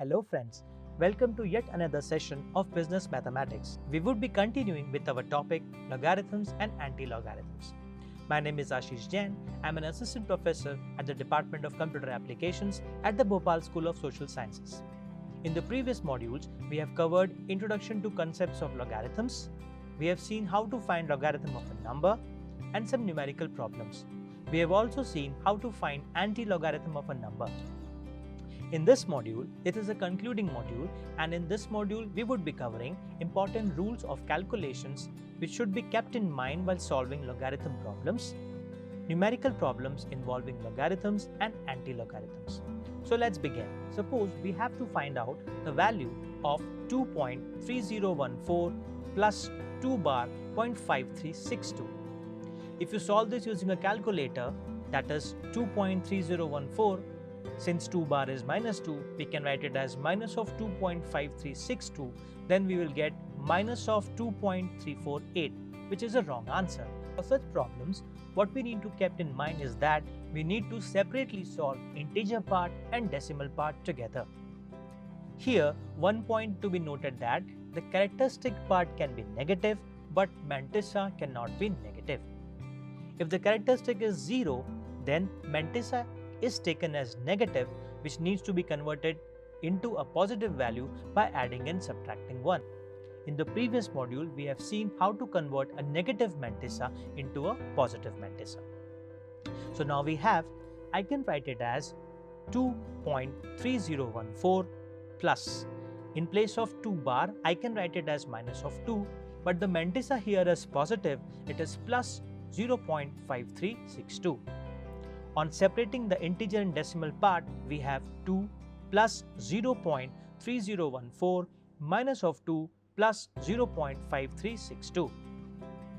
Hello friends, welcome to yet another session of Business Mathematics. We would be continuing with our topic logarithms and anti-logarithms. My name is Ashish Jain. I'm an assistant professor at the Department of Computer Applications at the Bhopal School of Social Sciences. In the previous modules, we have covered introduction to concepts of logarithms. We have seen how to find logarithm of a number and some numerical problems. We have also seen how to find anti-logarithm of a number. In this module, it is a concluding module, and in this module we would be covering important rules of calculations which should be kept in mind while solving logarithm problems, numerical problems involving logarithms and anti-logarithms. So let's begin. Suppose we have to find out the value of 2.3014 plus 2 bar 0.5362. If you solve this using a calculator, that is 2.3014, since 2 bar is minus 2, we can write it as minus of 2.5362, then we will get minus of 2.348, which is a wrong answer. For such problems, what we need to keep in mind is that we need to separately solve integer part and decimal part together. Here, one point to be noted that the characteristic part can be negative, but mantissa cannot be negative. If the characteristic is 0, then mantissa is taken as negative, which needs to be converted into a positive value by adding and subtracting 1. In the previous module, we have seen how to convert a negative mantissa into a positive mantissa. So now we have, I can write it as 2.3014 plus. In place of 2 bar, I can write it as minus of 2, but the mantissa here is positive, it is plus 0.5362. On separating the integer and decimal part, we have 2 plus 0.3014 minus of 2 plus 0.5362.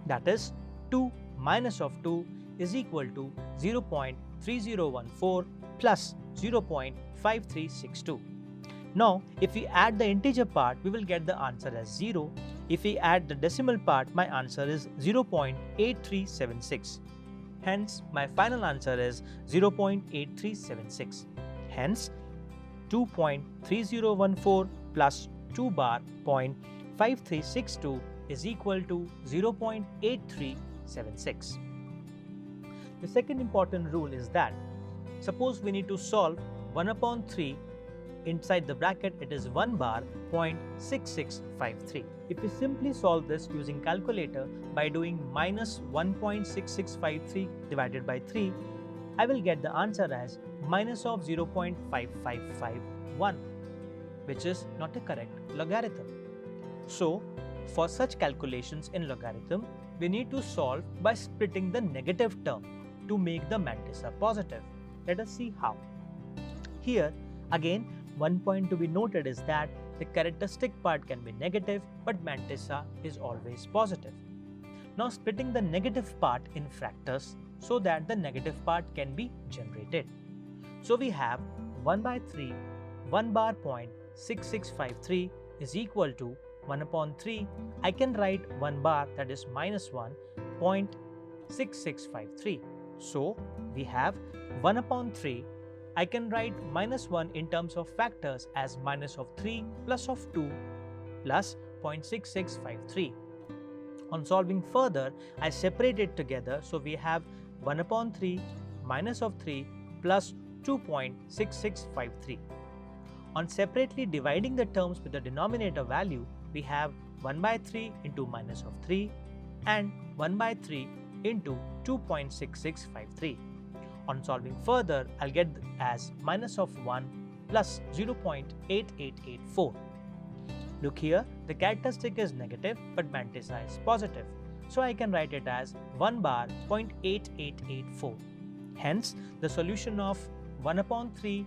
That is 2 minus of 2 is equal to 0.3014 plus 0.5362. Now, if we add the integer part, we will get the answer as 0. If we add the decimal part, my answer is 0.8376. Hence, my final answer is 0.8376. Hence, 2.3014 plus 2 bar 0.5362 is equal to 0.8376. The second important rule is that, suppose we need to solve 1 upon 3, inside the bracket it is 1 bar 0.6653. If we simply solve this using calculator by doing minus 1.6653 divided by 3, I will get the answer as minus of 0.5551, which is not a correct logarithm. So, for such calculations in logarithm, we need to solve by splitting the negative term to make the mantissa positive. Let us see how. Here, again, one point to be noted is that the characteristic part can be negative, but mantissa is always positive. Now splitting the negative part in fractors so that the negative part can be generated. So we have 1 by 3, 1 bar 0.6653 is equal to 1 upon 3. I can write 1 bar, that is minus 1, 0.6653. So we have 1 upon 3. I can write minus 1 in terms of factors as minus of 3 plus of 2 plus 0.6653. On solving further, I separate it together, so we have 1 upon 3 minus of 3 plus 2.6653. On separately dividing the terms with the denominator value, we have 1 by 3 into minus of 3 and 1 by 3 into 2.6653. On solving further, I'll get as minus of 1 plus 0.8884. Look here, the characteristic is negative, but mantissa is positive. So I can write it as 1 bar 0.8884. Hence, the solution of 1 upon 3,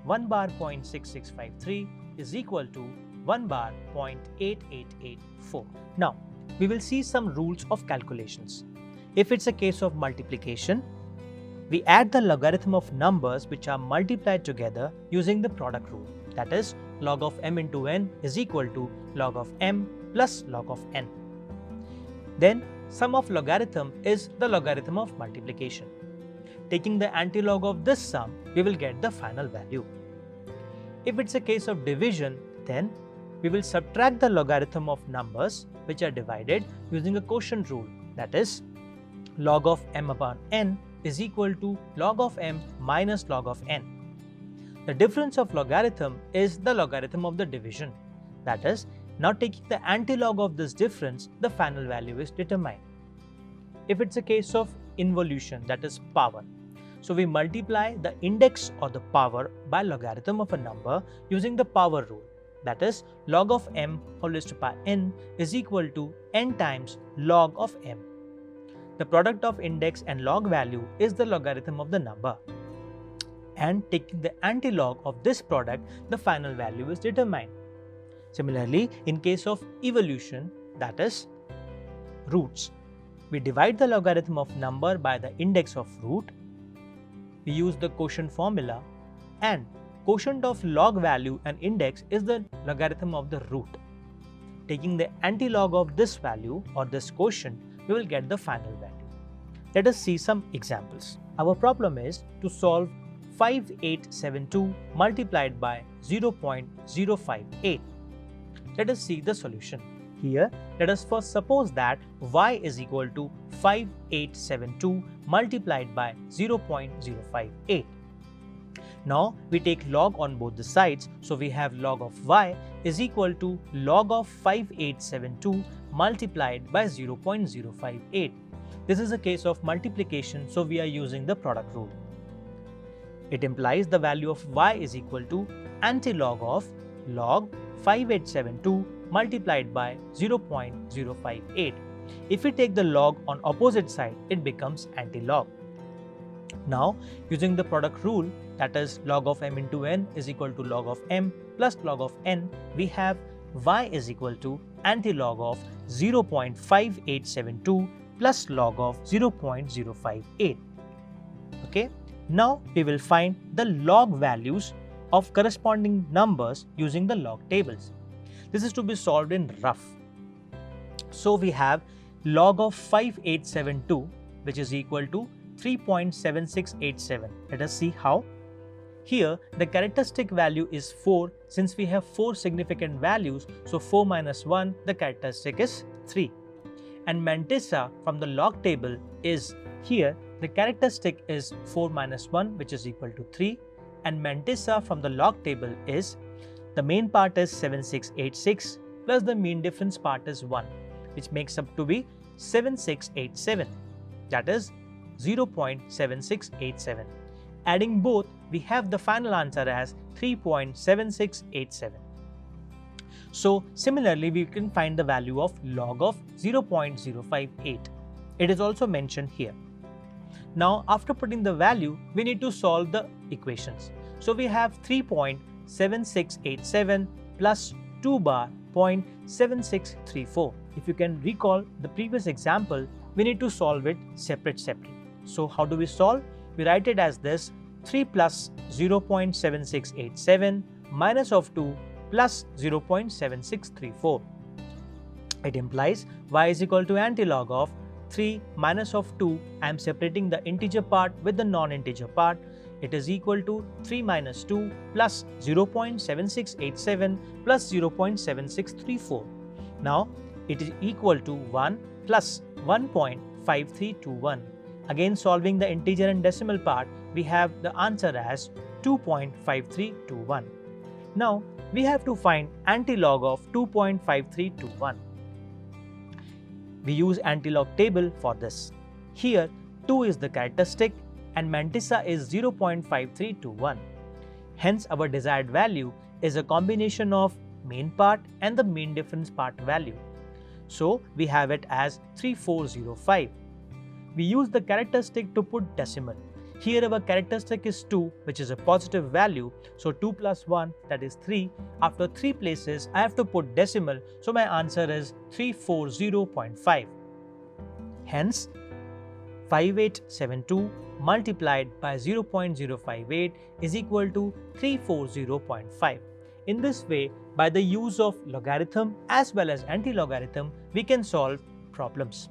1 bar 0.6653 is equal to 1 bar 0.8884. Now, we will see some rules of calculations. If it's a case of multiplication, we add the logarithm of numbers which are multiplied together using the product rule. That is, log of m into n is equal to log of m plus log of n. Then, sum of logarithm is the logarithm of multiplication. Taking the antilog of this sum, we will get the final value. If it's a case of division, then we will subtract the logarithm of numbers which are divided using a quotient rule, that is log of m upon n is equal to log of m minus log of n. The difference of logarithm is the logarithm of the division, that is, now taking the antilog of this difference, the final value is determined. If it's a case of involution, that is power, so we multiply the index or the power by logarithm of a number using the power rule, that is log of m whole raised to power n is equal to n times log of m. The product of index and log value is the logarithm of the number, and taking the antilog of this product, the final value is determined. Similarly, in case of evolution, that is roots, we divide the logarithm of number by the index of root. We use the quotient formula, and quotient of log value and index is the logarithm of the root. Taking the antilog of this value or this quotient, we will get the final value. Let us see some examples. Our problem is to solve 5872 multiplied by 0.058. Let us see the solution. Here, let us first suppose that y is equal to 5872 multiplied by 0.058. Now, we take log on both the sides, so we have log of y is equal to log of 5872 multiplied by 0.058. This is a case of multiplication, so we are using the product rule. It implies the value of y is equal to antilog of log 5872 multiplied by 0.058. If we take the log on opposite side, it becomes antilog. Now, using the product rule, that is log of m into n is equal to log of m plus log of n, we have y is equal to antilog of 0.5872 plus log of 0.058. Okay. Now, we will find the log values of corresponding numbers using the log tables. This is to be solved in rough. So, we have log of 5872, which is equal to 3.7687. Let us see how. Here, the characteristic value is 4. Since we have 4 significant values, so 4 minus 1, the characteristic is 3. And mantissa from the log table is here, the characteristic is 4 minus 1, which is equal to 3. And mantissa from the log table is, the main part is 7686 plus the mean difference part is 1, which makes up to be 7687, that is 0.7687. Adding both, we have the final answer as 3.7687. So, similarly, we can find the value of log of 0.058. It is also mentioned here. Now, after putting the value, we need to solve the equations. So, we have 3.7687 plus 2 bar 0.7634. If you can recall the previous example, we need to solve it separate. So, how do we solve? We write it as this: 3 plus 0.7687 minus of 2 plus 0.7634. It implies y is equal to antilog of 3 minus of 2. I am separating the integer part with the non-integer part. It is equal to 3 minus 2 plus 0.7687 plus 0.7634. Now, it is equal to 1 plus 1.5321. Again, solving the integer and decimal part, we have the answer as 2.5321. Now, we have to find antilog of 2.5321. We use antilog table for this. Here, 2 is the characteristic and mantissa is 0.5321. Hence, our desired value is a combination of mean part and the mean difference part value. So, we have it as 3405. We use the characteristic to put decimal. Here our characteristic is 2, which is a positive value. So 2 plus 1, that is 3. After 3 places, I have to put decimal. So my answer is 340.5. Hence, 5872 multiplied by 0.058 is equal to 340.5. In this way, by the use of logarithm as well as anti-logarithm, we can solve problems.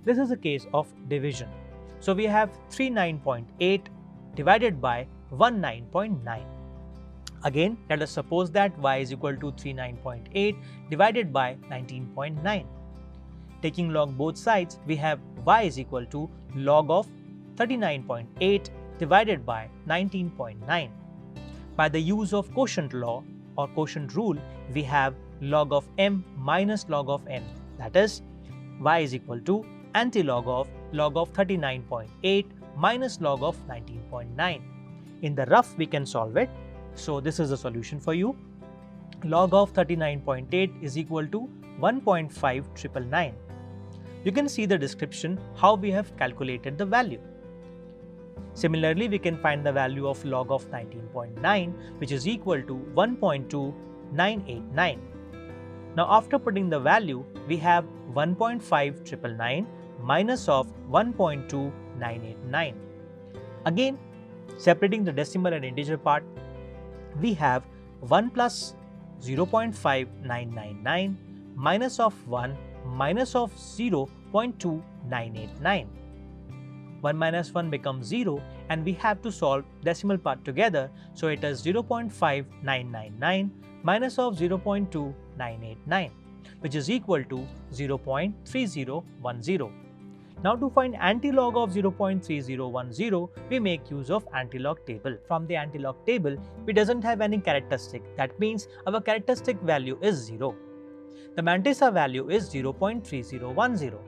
This is a case of division. So we have 39.8 divided by 19.9. Again, let us suppose that y is equal to 39.8 divided by 19.9. Taking log both sides, we have y is equal to log of 39.8 divided by 19.9. By the use of quotient law or quotient rule, we have log of m minus log of n, that is, y is equal to antilog of log of 39.8 minus log of 19.9. In the rough, we can solve it. So this is the solution for you. Log of 39.8 is equal to 1.5999. You can see the description how we have calculated the value. Similarly, we can find the value of log of 19.9, which is equal to 1.2989. Now after putting the value, we have 1.5999 minus of 1.2989. Again, separating the decimal and integer part, we have 1 plus 0.5999 minus of 1 minus of 0.2989. 1 minus 1 becomes 0 and we have to solve decimal part together, so it is 0.5999 minus of 0.2989, which is equal to 0.3010. Now to find antilog of 0.3010, we make use of antilog table. From the antilog table, we doesn't have any characteristic. That means our characteristic value is 0. The mantissa value is 0.3010.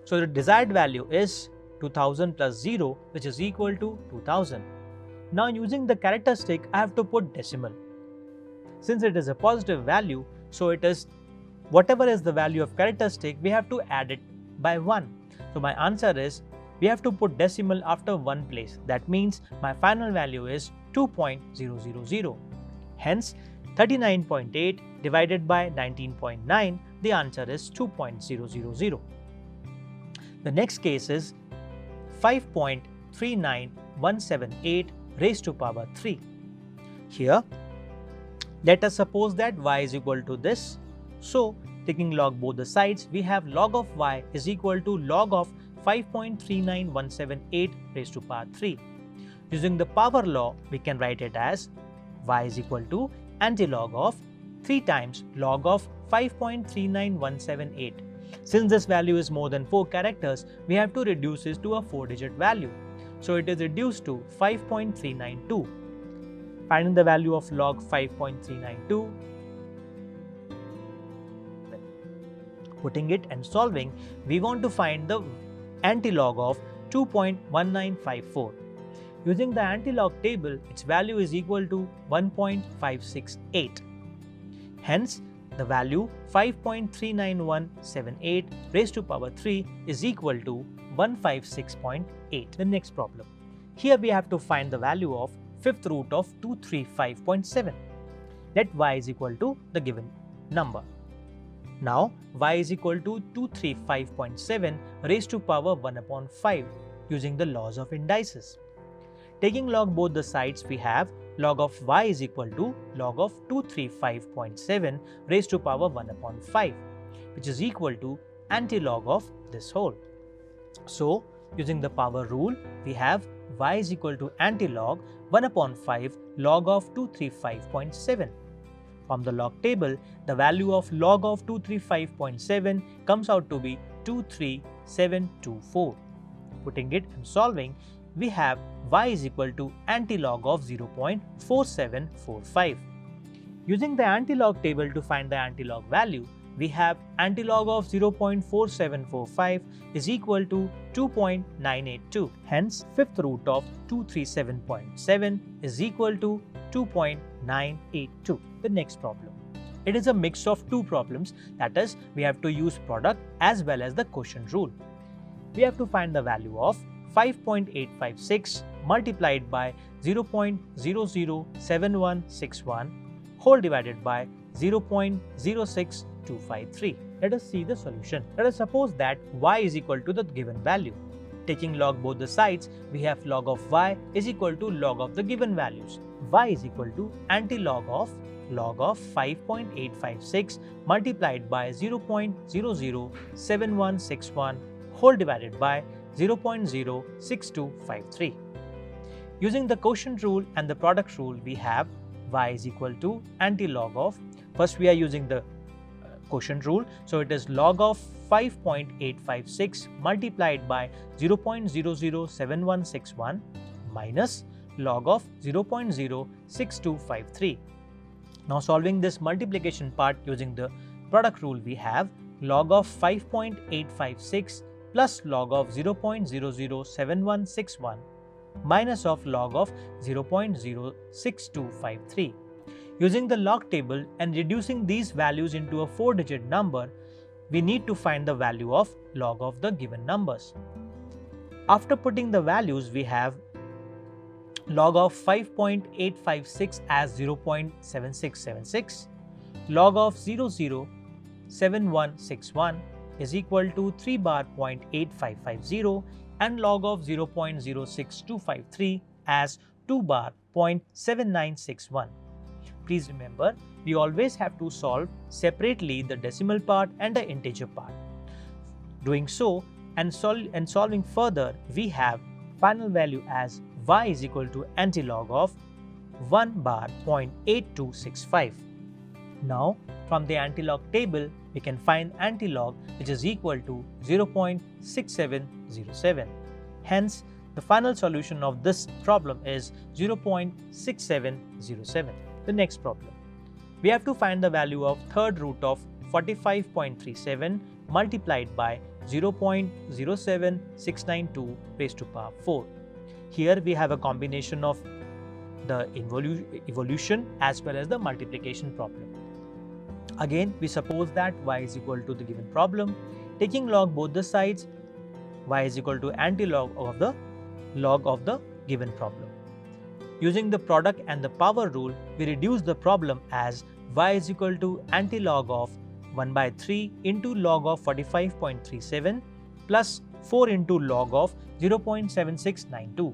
So the desired value is 2000 plus 0, which is equal to 2000. Now using the characteristic, I have to put decimal. Since it is a positive value, so it is whatever is the value of characteristic, we have to add it by 1. So my answer is, we have to put decimal after one place. That means my final value is 2.000. Hence, 39.8 divided by 19.9, the answer is 2.000. The next case is 5.39178 raised to power 3. Here, let us suppose that y is equal to this. So, taking log both the sides, we have log of y is equal to log of 5.39178 raised to power 3. Using the power law, we can write it as y is equal to antilog of 3 times log of 5.39178. Since this value is more than 4 characters, we have to reduce it to a 4-digit value. So it is reduced to 5.392. Finding the value of log 5.392, putting it and solving, we want to find the antilog of 2.1954. Using the antilog table, its value is equal to 1.568. Hence, the value 5.39178 raised to power 3 is equal to 156.8. The next problem. Here we have to find the value of fifth root of 235.7. Let y is equal to the given number. Now, y is equal to 235.7 raised to power 1 upon 5 using the laws of indices. Taking log both the sides, we have log of y is equal to log of 235.7 raised to power 1 upon 5, which is equal to antilog of this whole. So, using the power rule, we have y is equal to antilog 1 upon 5 log of 235.7. From the log table, the value of log of 235.7 comes out to be 23724. Putting it and solving, we have y is equal to antilog of 0.4745. Using the antilog table to find the antilog value, we have antilog of 0.4745 is equal to 2.982. Hence, fifth root of 237.7 is equal to 2.982. The next problem. It is a mix of two problems, that is, we have to use product as well as the quotient rule. We have to find the value of 5.856 multiplied by 0.007161 whole divided by 0.06253. Let us see the solution. Let us suppose that y is equal to the given value. Taking log both the sides, we have log of y is equal to log of the given values. Y is equal to antilog of log of 5.856 multiplied by 0.007161 whole divided by 0.06253. Using the quotient rule and the product rule, we have y is equal to anti-log of, first we are using the quotient rule, so it is log of 5.856 multiplied by 0.007161 minus log of 0.06253. Now solving this multiplication part using the product rule, we have log of 5.856 plus log of 0.007161 minus of log of 0.06253. Using the log table and reducing these values into a 4-digit number, we need to find the value of log of the given numbers. After putting the values, we have log of 5.856 as 0.7676, log of 007161 is equal to 3 bar 0.8550 and log of 0.06253 as 2 bar 0.7961. Please remember, we always have to solve separately the decimal part and the integer part. Doing so and solving further, we have final value as y is equal to antilog of 1 bar 0.8265. Now, from the antilog table, we can find antilog, which is equal to 0.6707. Hence, the final solution of this problem is 0.6707. The next problem, we have to find the value of third root of 45.37 multiplied by 0.07692 raised to power 4. Here we have a combination of the evolution as well as the multiplication problem. Again, we suppose that y is equal to the given problem. Taking log both the sides, y is equal to antilog of the log of the given problem. Using the product and the power rule, we reduce the problem as y is equal to antilog of 1 by 3 into log of 45.37 plus 4 into log of 0.7692.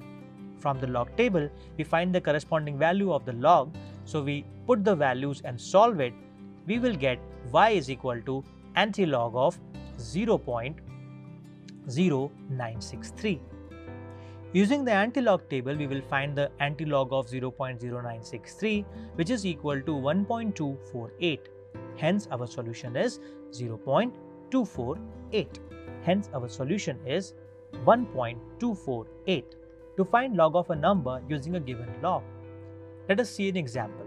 From the log table, we find the corresponding value of the log, so we put the values and solve it. We will get y is equal to antilog of 0.0963. Using the antilog table, we will find the antilog of 0.0963, which is equal to 1.248. Hence, our solution is 0.248. Hence, our solution is 1.248. To find log of a number using a given log, let us see an example.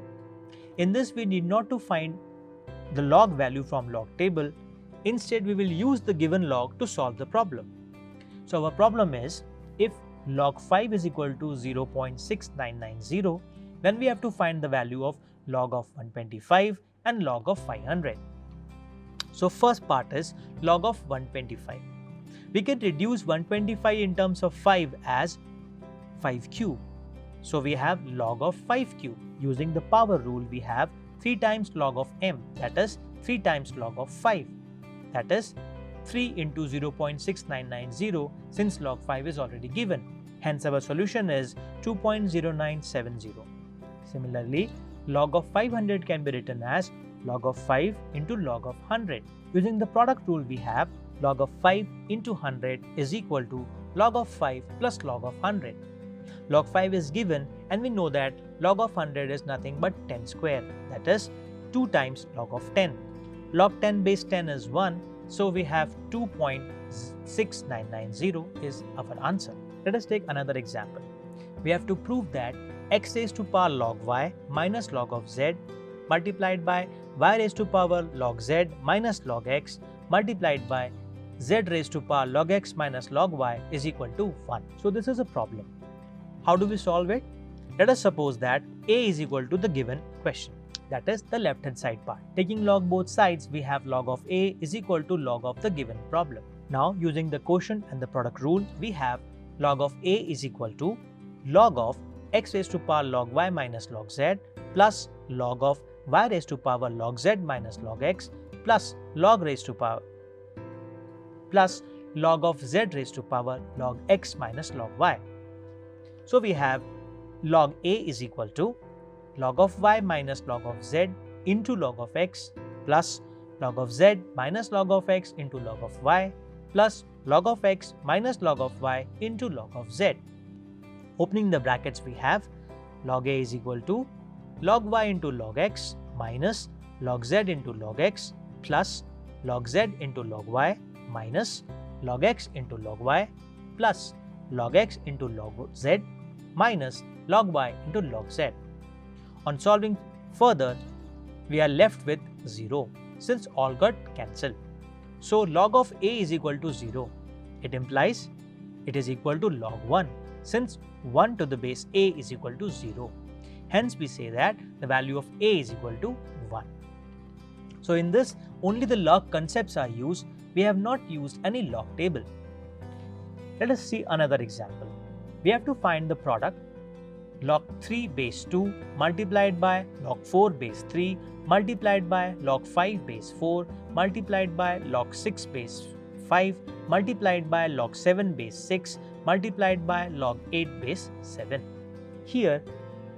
In this, we need not to find the log value from log table. Instead, we will use the given log to solve the problem. So, our problem is, if log 5 is equal to 0.6990, then we have to find the value of log of 125 and log of 500. So, first part is log of 125. We can reduce 125 in terms of 5 as 5 cube. So, we have log of 5 cube. Using the power rule, we have 3 times log of m, that is 3 times log of 5, that is 3 into 0.6990, since log 5 is already given. Hence, our solution is 2.0970. Similarly, log of 500 can be written as log of 5 into log of 100. Using the product rule, we have log of 5 into 100 is equal to log of 5 plus log of 100. Log 5 is given and we know that log of 100 is nothing but 10 square, that is 2 times log of 10. Log 10 base 10 is 1, so we have 2.6990 is our answer. Let us take another example. We have to prove that x raised to power log y minus log of z multiplied by y raised to power log z minus log x multiplied by z raised to power log x minus log y is equal to 1. So this is a problem. How do we solve it? Let us suppose that a is equal to the given question, that is the left hand side part. Taking log both sides, we have log of a is equal to log of the given problem. Now using the quotient and the product rule, we have log of a is equal to log of x raised to power log y minus log z plus log of y raised to power log z minus log x plus log raised to power plus log of z raised to power log x minus log y. So we have log a is equal to log of y minus log of z into log of x plus log of z minus log of x into log of y plus log of x minus log of y into log of z. Opening the brackets, we have log a is equal to log y into log x minus log z into log x plus log z into log y minus log x into log y plus log x into log z minus log y into log z. On solving further, we are left with 0 since all got cancelled. So log of a is equal to 0. It implies it is equal to log 1 since 1 to the base a is equal to 0. Hence we say that the value of a is equal to 1. So in this, only the log concepts are used. We have not used any log table. Let us see another example. We have to find the product log 3 base 2 multiplied by log 4 base 3 multiplied by log 5 base 4 multiplied by log 6 base 5 multiplied by log 7 base 6 multiplied by log 8 base 7. Here,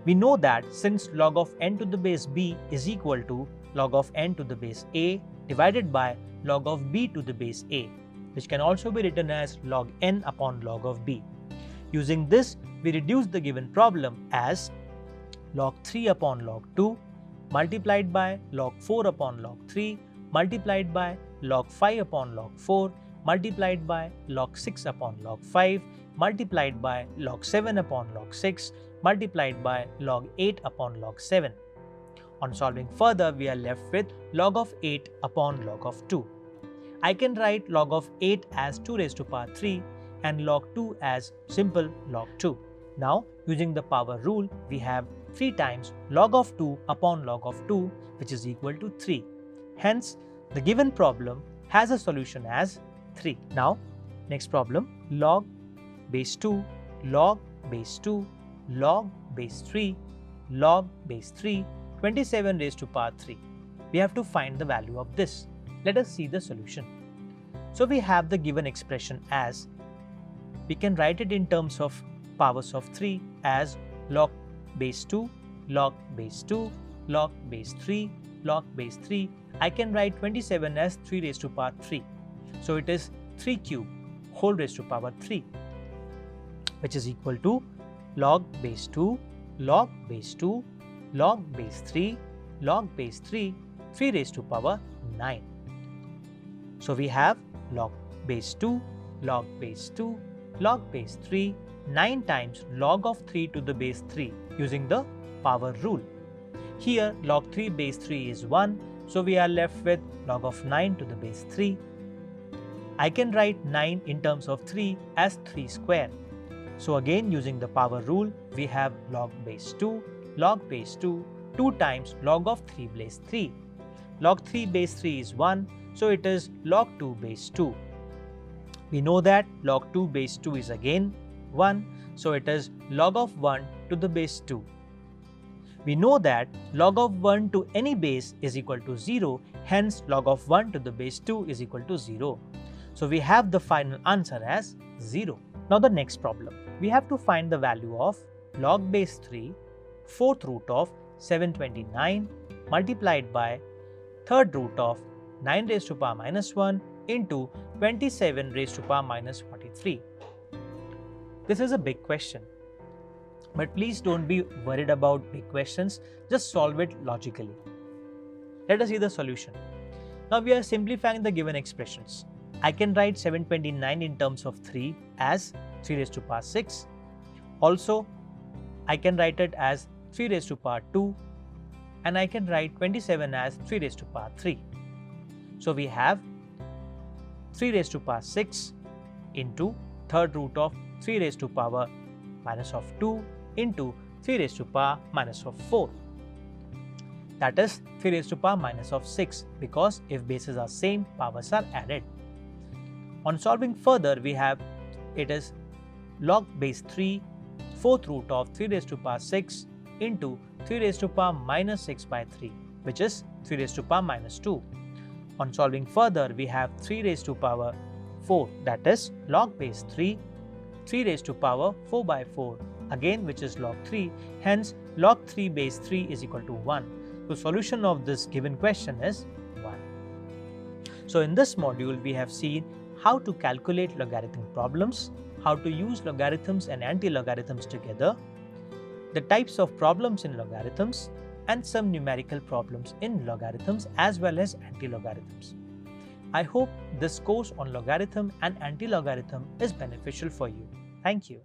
we know that since log of n to the base b is equal to log of n to the base a divided by log of b to the base a, which can also be written as log n upon log of b. Using this, we reduce the given problem as log 3 upon log 2 multiplied by log 4 upon log 3 multiplied by log 5 upon log 4 multiplied by log 6 upon log 5 multiplied by log 7 upon log 6 multiplied by log 8 upon log 7. On solving further, we are left with log of 8 upon log of 2. I can write log of 8 as 2 raised to power 3 and log 2 as simple log 2. Now, using the power rule, we have 3 times log of 2 upon log of 2, which is equal to 3. Hence, the given problem has a solution as 3. Now, next problem, log base 2, log base 2, log base 3, log base 3, 27 raised to power 3. We have to find the value of this. Let us see the solution. So we have the given expression as, we can write it in terms of powers of 3 as log base 2, log base 2, log base 3, log base 3. I can write 27 as 3 raised to power 3. So it is 3 cube whole raised to power 3, which is equal to log base 2, log base 2, log base 3, log base 3, 3 raised to power 9. So we have log base 2, log base 2, log base 3, 9 times log of 3 to the base 3 using the power rule. Here log 3 base 3 is 1, so we are left with log of 9 to the base 3. I can write 9 in terms of 3 as 3 square. So again using the power rule, we have log base 2, log base 2, 2 times log of 3 base 3. Log 3 base 3 is 1, so it is log 2 base 2. We know that log 2 base 2 is again 1, so it is log of 1 to the base 2. We know that log of 1 to any base is equal to 0, hence log of 1 to the base 2 is equal to 0. So we have the final answer as 0. Now the next problem. We have to find the value of log base 3, 4th root of 729 multiplied by 3rd root of 9 raised to power minus 1 into 27 raised to power minus 43. This is a big question. But please don't be worried about big questions, just solve it logically. Let us see the solution. Now we are simplifying the given expressions. I can write 729 in terms of 3 as 3 raised to power 6. Also, I can write it as 3 raised to power 2 and I can write 27 as 3 raised to power 3. So we have 3 raised to power 6 into 3rd root of 3 raised to power minus of 2 into 3 raised to power minus of 4. That is 3 raised to power minus of 6 because if bases are same, powers are added. On solving further, we have it is log base 3, 4th root of 3 raised to power 6 into 3 raised to power minus 6 by 3, which is 3 raised to power minus 2. On solving further, we have 3 raised to power 4, that is log base 3, 3 raised to power 4 by 4, again which is log 3, hence log 3 base 3 is equal to 1. The solution of this given question is 1. So in this module, we have seen how to calculate logarithmic problems, how to use logarithms and anti-logarithms together, the types of problems in logarithms, and some numerical problems in logarithms as well as anti-logarithms. I hope this course on logarithm and anti-logarithm is beneficial for you. Thank you.